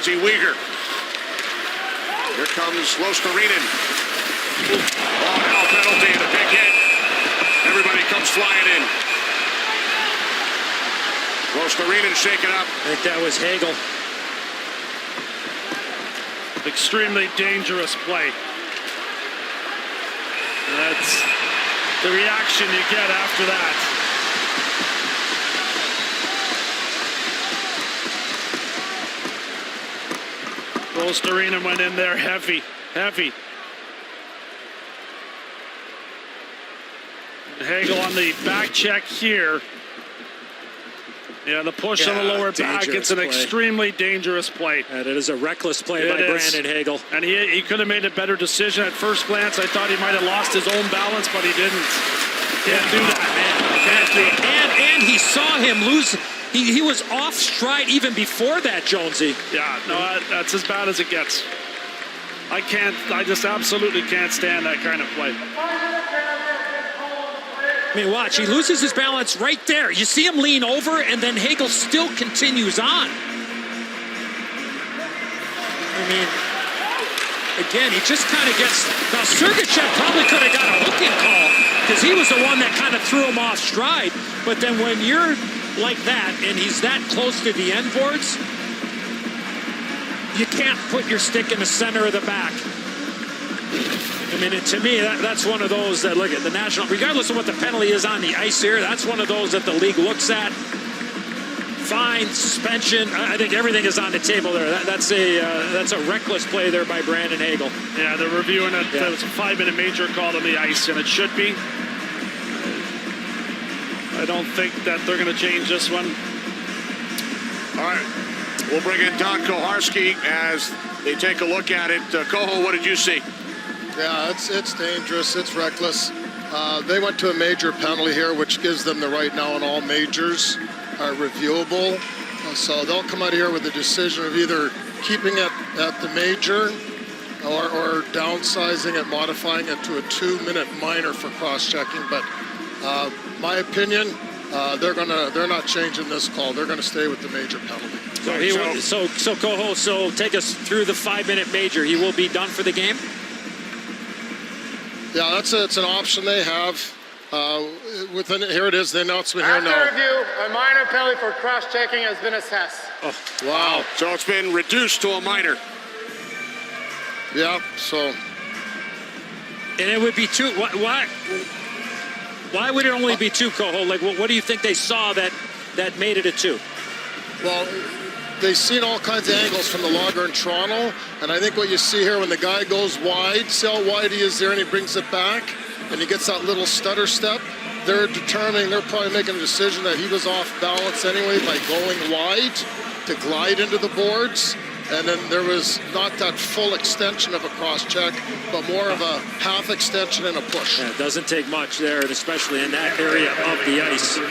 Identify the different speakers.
Speaker 1: Mackenzie Weegar. Here comes Luostarinen. Oh, now a penalty and a big hit. Everybody comes flying in. Luostarinen shaken up.
Speaker 2: I think that was Hagel.
Speaker 3: Extremely dangerous play. That's the reaction you get after that. Luostarinen went in there heavy. Hagel on the back check here. Yeah, the push on the lower back. It's an extremely dangerous play.
Speaker 2: And it is a reckless play by Brandon Hagel.
Speaker 3: And he could have made a better decision. At first glance, I thought he might have lost his own balance, but he didn't. Can't do that, man.
Speaker 2: And he saw him lose. He was off stride even before that, Jonesy.
Speaker 3: Yeah, no, that's as bad as it gets. I just absolutely can't stand that kind of play.
Speaker 2: I mean, watch, he loses his balance right there. You see him lean over, and then Hagel still continues on. I mean, again, he just kind of gets... Now, Sergachev probably could have got a hooking call because he was the one that kind of threw him off stride. But then when you're like that, and he's that close to the end boards, you can't put your stick in the center of the back. I mean, to me, that's one of those that, look at the national, regardless of what the penalty is on the ice here, that's one of those that the league looks at. Fine, suspension, I think everything is on the table there. That's a reckless play there by Brandon Hagel.
Speaker 3: Yeah, they're reviewing it. Yeah. It's a 5-minute major call on the ice, and it should be. I don't think that they're going to change this one.
Speaker 1: All right, we'll bring in Don Koharski as they take a look at it. Koho, what did you see?
Speaker 4: Yeah, it's dangerous. It's reckless. They went to a major penalty here, which gives them the right now, and all majors are reviewable. So they'll come out here with a decision of either keeping it at the major or downsizing it, modifying it to a 2-minute minor for cross-checking. But my opinion, they're not changing this call. They're going to stay with the major penalty.
Speaker 2: So Koho, take us through the 5-minute major. He will be done for the game.
Speaker 4: Yeah, it's an option they have. Here it is, the announcement here now.
Speaker 5: After review, a minor penalty for cross-checking has been assessed.
Speaker 1: Oh, wow. So it's been reduced to a minor.
Speaker 4: Yeah, so.
Speaker 2: And it would be 2. Why would it only be 2, Koho? Like, what do you think they saw that made it a 2?
Speaker 4: Well, they've seen all kinds of angles from the logger in Toronto, and I think what you see here when the guy goes wide, see how wide he is there, and he brings it back, and he gets that little stutter step. They're probably making a decision that he was off balance anyway by going wide to glide into the boards, and then there was not that full extension of a cross-check, but more of a half extension and a push.
Speaker 2: Yeah, it doesn't take much there, and especially in that area of the ice. So